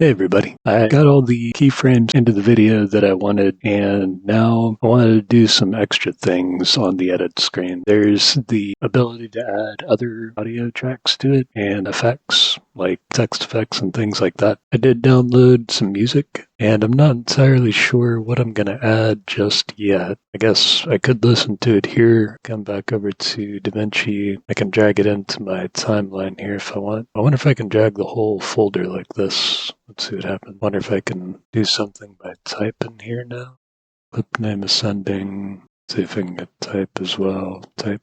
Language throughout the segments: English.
Hey everybody, I got all the keyframes into the video that I wanted, and now I wanted to do some extra things on the edit screen. There's the ability to add other audio tracks to it and effects, like text effects and things like that. I did download some music, and I'm not entirely sure what I'm going to add just yet. I guess I could listen to it here, come back over to DaVinci. I can drag it into my timeline here if I want. I wonder if I can drag the whole folder like this. Let's see what happens. Wonder if I can do something by type in here now. Clip name ascending. See if I can get type as well. Type.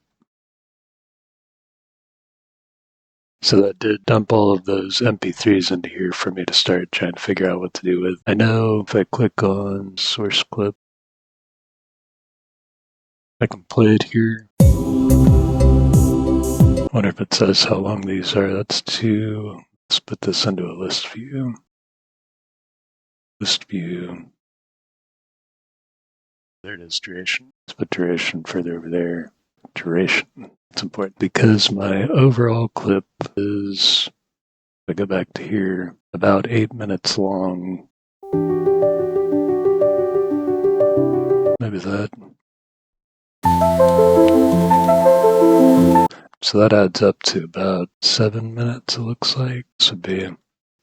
So that did dump all of those MP3s into here for me to start trying to figure out what to do with. I know if I click on source clip, I can play it here. Wonder if it says how long these are. That's 2. Let's put this into a list view. List view. There it is, duration. Let's put duration further over there. Duration. It's important because my overall clip is, if I go back to here, about 8 minutes long. Maybe that. So that adds up to about 7 minutes, it looks like. This would be.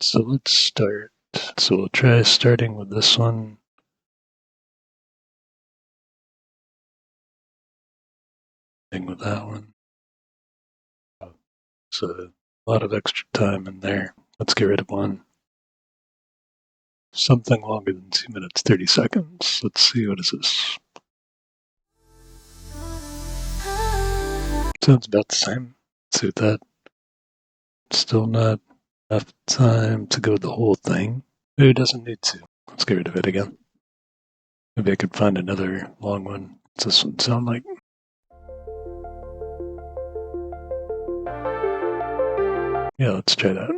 So let's start. So we'll try starting with this one. With that one. So a lot of extra time in there. Let's get rid of one. Something longer than 2 minutes, 30 seconds. Let's see, what is this? Sounds about the same. Let's see what that. Still not enough time to go the whole thing. Maybe it doesn't need to. Let's get rid of it again. Maybe I could find another long one. What's this one sound like? Yeah, let's try that.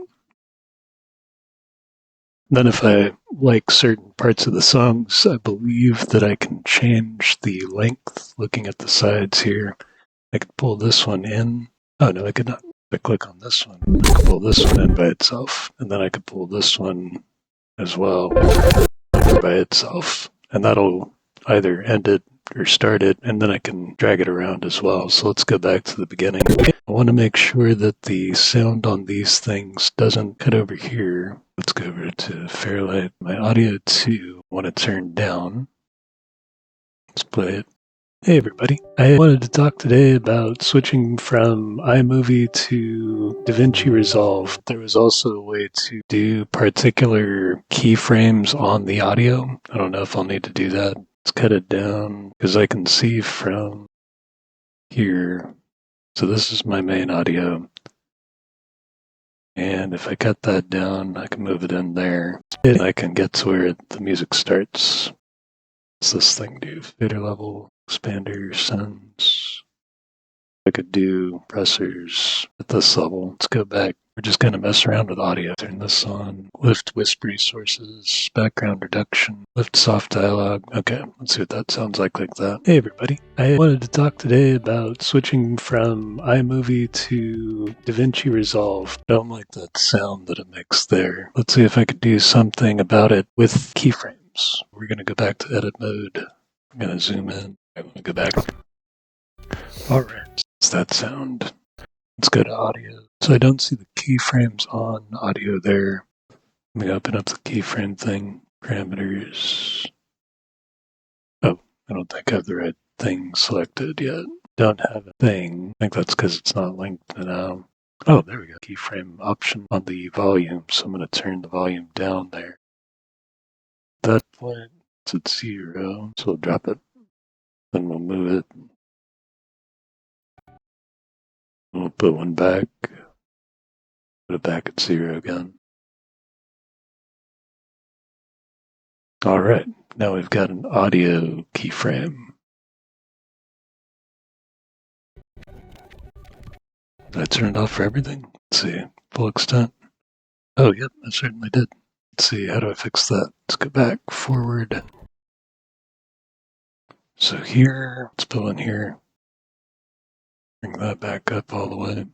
Then if I like certain parts of the songs, I believe that I can change the length looking at the sides here. I could pull this one in. Oh, no, I could not. If I click on this one, I could pull this one in by itself. And then I could pull this one as well by itself. And that'll either end it or start it, and then I can drag it around as well. So let's go back to the beginning. I want to make sure that the sound on these things doesn't cut over here. Let's go over to Fairlight. My audio 2, I want to turn down. Let's play it. Hey everybody, I wanted to talk today about switching from iMovie to DaVinci Resolve. There was also a way to do particular keyframes on the audio. I don't know if I'll need to do that. Let's cut it down because I can see from here. So this is my main audio. And if I cut that down, I can move it in there. And I can get to where the music starts. What's this thing do? Fader level, expander, sends. I could do compressors at this level. Let's go back. We're just going to mess around with audio. Turn this on. Lift whispery sources. Background reduction. Lift soft dialogue. Okay, let's see what that sounds like that. Hey everybody. I wanted to talk today about switching from iMovie to DaVinci Resolve. I don't like that sound that it makes there. Let's see if I could do something about it with keyframes. We're going to go back to edit mode. I'm going to zoom in. I'm going to go back. All right. What's that sound? Let's go to audio. So I don't see the keyframes on audio there. Let me open up the keyframe thing. Parameters. Oh, I don't think I have the right thing selected yet. Don't have a thing. I think that's because it's not linked now. Oh, there we go. Keyframe option on the volume. So I'm going to turn the volume down there. At that point, it's at 0. So we'll drop it. Then we'll move it. We'll put one back. Put it back at 0 again. All right, now we've got an audio keyframe. Did I turn it off for everything? Let's see, full extent. Oh, yep, I certainly did. Let's see, how do I fix that? Let's go back, forward. So here, let's pull in here. Bring that back up all the way.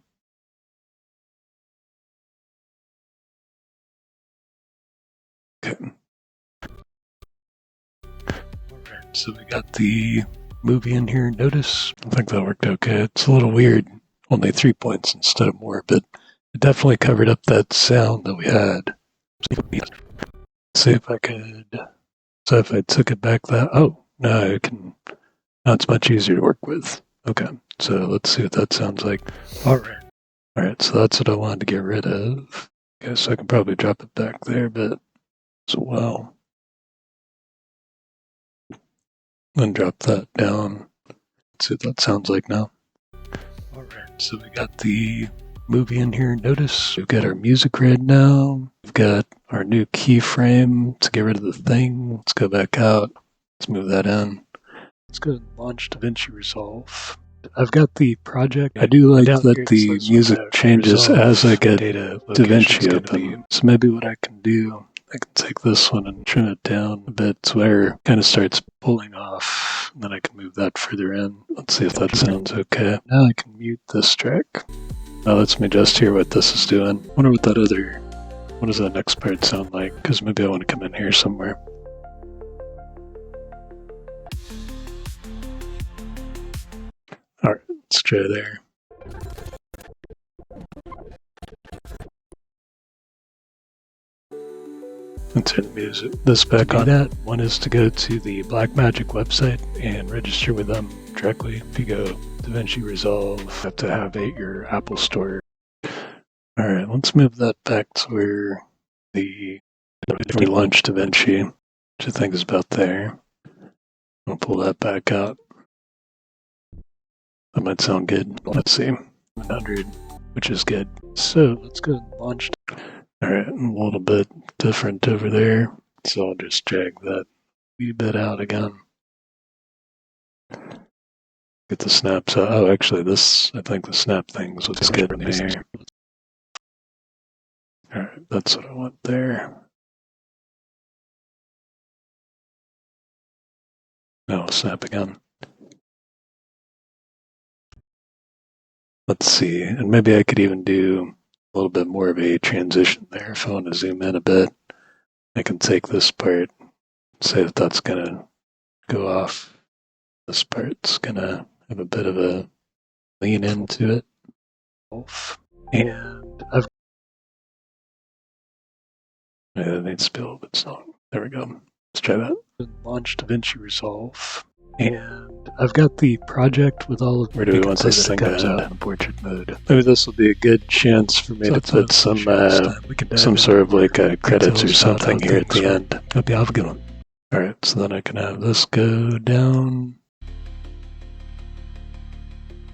So we got the movie in here. Notice? I think that worked okay. It's a little weird. Only 3 points instead of more, but it definitely covered up that sound that we had. See if I could. So if I took it back that. Oh, no, I can. Now it's much easier to work with. Okay, so let's see what that sounds like. Alright. Alright, so that's what I wanted to get rid of. Okay, so I can probably drop it back there, but as well. Then drop that down. Let's see what that sounds like now. Alright, so we got the movie in here. Notice we've got our music grid now. We've got our new keyframe to get rid of the thing. Let's go back out. Let's move that in. Let's go ahead and launch DaVinci Resolve. I've got the project. I do like that the music changes as I get DaVinci open. So maybe what I can do, I can take this one and trim it down a bit to where it kind of starts pulling off. And then I can move that further in. Let's see if that sounds okay. Now I can mute this track. Now lets me just hear what this is doing. I wonder what does that next part sound like? Because maybe I want to come in here somewhere. Alright, let's try there. Let's turn this back on. That one is to go to the Blackmagic website and register with them directly. If you go DaVinci Resolve, you have to have your Apple Store. Alright, let's move that back to where we launched DaVinci, which I think is about there. I'll pull that back out. That might sound good. Let's see. 100, which is good. So let's go and launch. Alright, a little bit different over there. So I'll just drag that wee bit out again. Get the snaps out. Oh, actually, I think the snap things looks good in there. Alright, that's what I want there. No, snap again. Let's see, and maybe I could even do a little bit more of a transition there. If I want to zoom in a bit, I can take this part, say that that's going to go off. This part's going to have a bit of a lean into it. And that needs to be a little bit strong. There we go. Let's try that. Launch DaVinci Resolve. And I've got the project with all of. Where do we want this thing out in portrait mode? Maybe this will be a good chance for me to put some sort of like credits or something here at the end. Hope you have a good one. Alright, so then I can have this go down.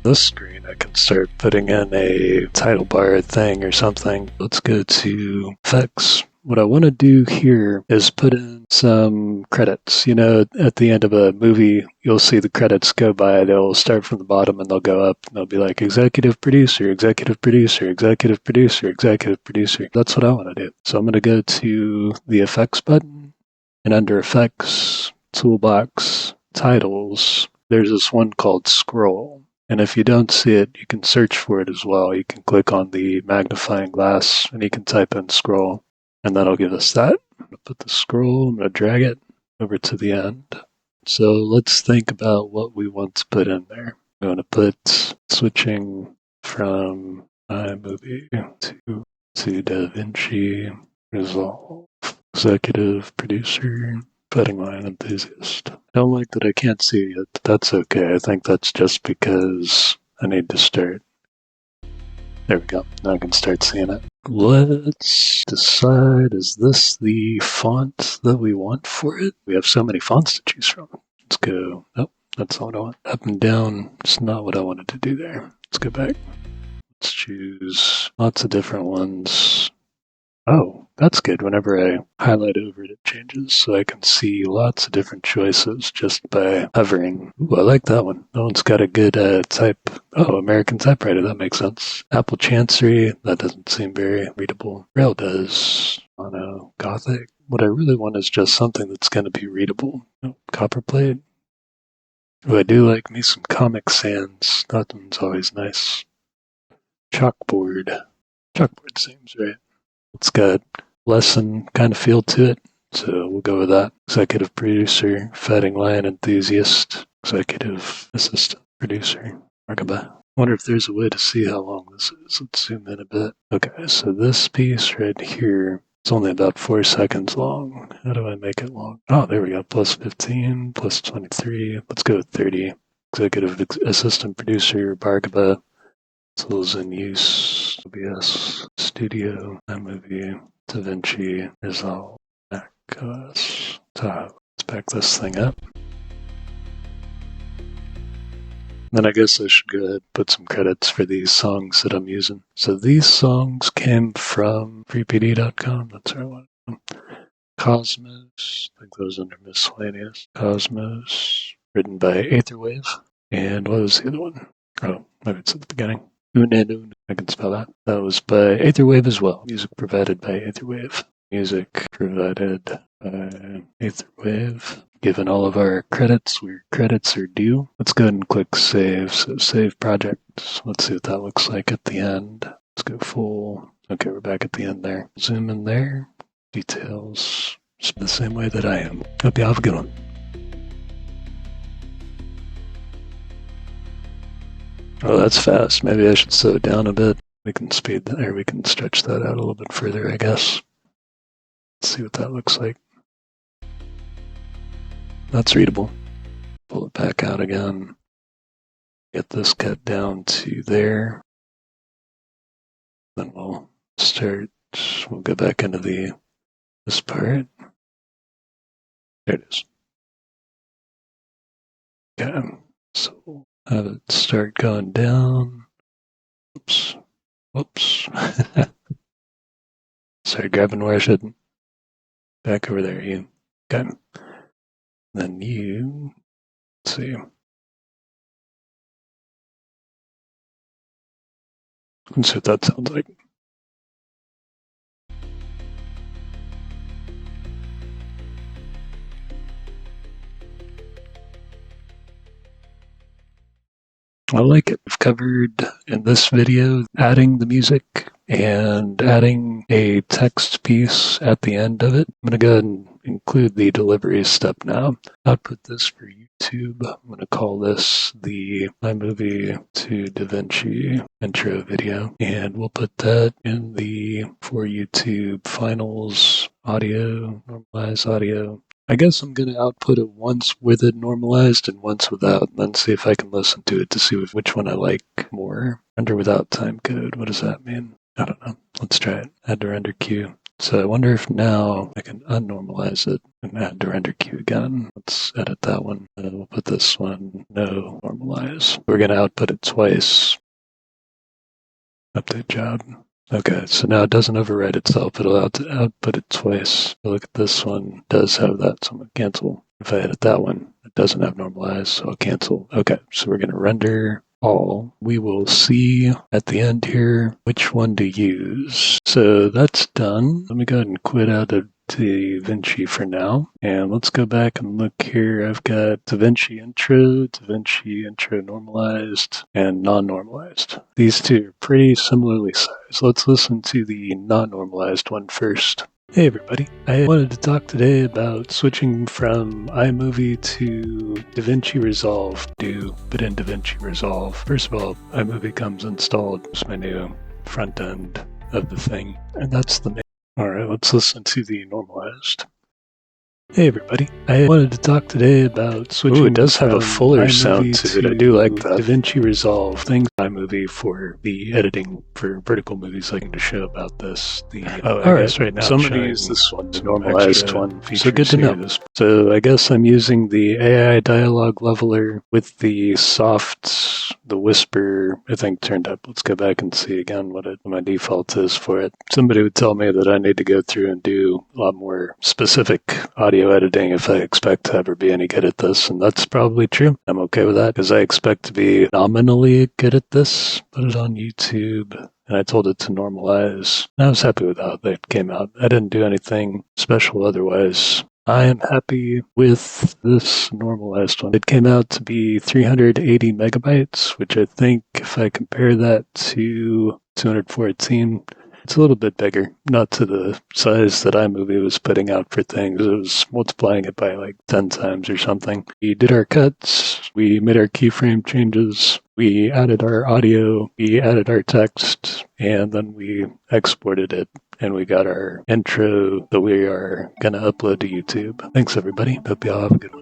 This screen, I can start putting in a title bar thing or something. Let's go to effects. What I want to do here is put in some credits. You know, at the end of a movie, you'll see the credits go by. They'll start from the bottom and they'll go up. And they'll be like executive producer, executive producer, executive producer, executive producer. That's what I want to do. So I'm going to go to the effects button, and under effects, toolbox, titles, there's this one called scroll. And if you don't see it, you can search for it as well. You can click on the magnifying glass and you can type in scroll. And that'll give us that. I'm going to put the scroll, I'm going to drag it over to the end. So let's think about what we want to put in there. I'm going to put switching from iMovie to DaVinci Resolve. Executive producer, budding line enthusiast. I don't like that I can't see it, but that's okay. I think that's just because I need to start. There we go. Now I can start seeing it. Let's decide, is this the font that we want for it? We have so many fonts to choose from. Let's go. Nope, that's not what I want. Up and down, it's not what I wanted to do there. Let's go back. Let's choose lots of different ones. Oh, that's good. Whenever I highlight over it, it changes, so I can see lots of different choices just by hovering. Ooh, I like that one. That one's got a good type. Oh, American typewriter. That makes sense. Apple Chancery. That doesn't seem very readable. Braille does. Mono Gothic. What I really want is just something that's going to be readable. Oh, Copperplate. Oh, I do like me some Comic Sans. That one's always nice. Chalkboard. Chalkboard seems right. It's got lesson kind of feel to it. So we'll go with that. Executive producer, Fighting Lion enthusiast, executive assistant producer, Markaba. Wonder if there's a way to see how long this is. Let's zoom in a bit. Okay, so this piece right here, it's only about 4 seconds long. How do I make it long? Oh, there we go. Plus 15, plus 23. Let's go with 30. Executive assistant producer, Bhargava. Tools in use, OBS, Studio, iMovie, DaVinci, Resolve, macOS, Tahoe. Let's back this thing up. Then I guess I should go ahead and put some credits for these songs that I'm using. So these songs came from freepd.com. That's where I wanted them. Cosmos, I think that was under miscellaneous. Cosmos, written by Aetherwave. And what was the other one? Oh, maybe it's at the beginning. Unenun, I can spell that. That was by Aetherwave as well. Music provided by Aetherwave. Music provided by Aetherwave. Given all of our credits where credits are due. Let's go ahead and click save. So save project. Let's see what that looks like at the end. Let's go full. Okay, we're back at the end there. Zoom in there. Details. Just the same way that I am. Hope you have a good one. Oh, that's fast. Maybe I should slow it down a bit. We can speed that, or we can stretch that out a little bit further, I guess. Let's see what that looks like. That's readable. Pull it back out again. Get this cut down to there. Then we'll go back into this part. There it is. Okay, so we'll have it start going down. Oops. Whoops. Sorry, grabbing where I shouldn't. Back over there, you. Okay. Then you, let's see. Let's see what that sounds like. I like it. I've covered in this video adding the music and adding a text piece at the end of it. I'm going to go ahead and include the delivery step now. Output this for YouTube. I'm going to call this the iMovie to DaVinci intro video. And we'll put that in the for YouTube finals audio, normalize audio. I guess I'm going to output it once with it normalized and once without, and then see if I can listen to it to see which one I like more. Render without timecode, what does that mean? I don't know. Let's try it. Add to render queue. So I wonder if now I can unnormalize it and add to render queue again. Let's edit that one. We'll put this one, no normalize. We're going to output it twice. Update job. Okay, so now it doesn't overwrite itself. It'll output it twice. Look at this one. It does have that, so I'm going to cancel. If I edit that one, it doesn't have normalized, so I'll cancel. Okay, so we're going to render all. We will see at the end here which one to use. So that's done. Let me go ahead and quit out of DaVinci for now. And let's go back and look here. I've got DaVinci intro normalized, and non-normalized. These two are pretty similarly sized. Let's listen to the non-normalized one first. Hey everybody, I wanted to talk today about switching from iMovie to DaVinci Resolve to put in DaVinci Resolve. First of all, iMovie comes installed. It's my new front end of the thing, and that's the main. Alright, let's listen to the normalized. Hey everybody, I wanted to talk today about switching. Ooh, it does have a fuller sound to it. I do like that. DaVinci Resolve things iMovie for the editing for vertical movies, like to show about this. Alright, right now so I'm going to use this one, the normalized one. So good to know. So I guess I'm using the AI dialogue leveler with the the whisper, I think, turned up. Let's go back and see again what my default is for it. Somebody would tell me that I need to go through and do a lot more specific audio editing if I expect to ever be any good at this, and that's probably true. I'm okay with that because I expect to be nominally good at this. Put it on YouTube, and I told it to normalize. I was happy with how that came out. I didn't do anything special otherwise. I am happy with this normalized one. It came out to be 380 megabytes, which I think if I compare that to 214, It's a little bit bigger, not to the size that iMovie was putting out for things. It was multiplying it by like 10 times or something. We did our cuts, we made our keyframe changes, we added our audio, we added our text, and then we exported it. And we got our intro that we are going to upload to YouTube. Thanks, everybody. Hope you all have a good one.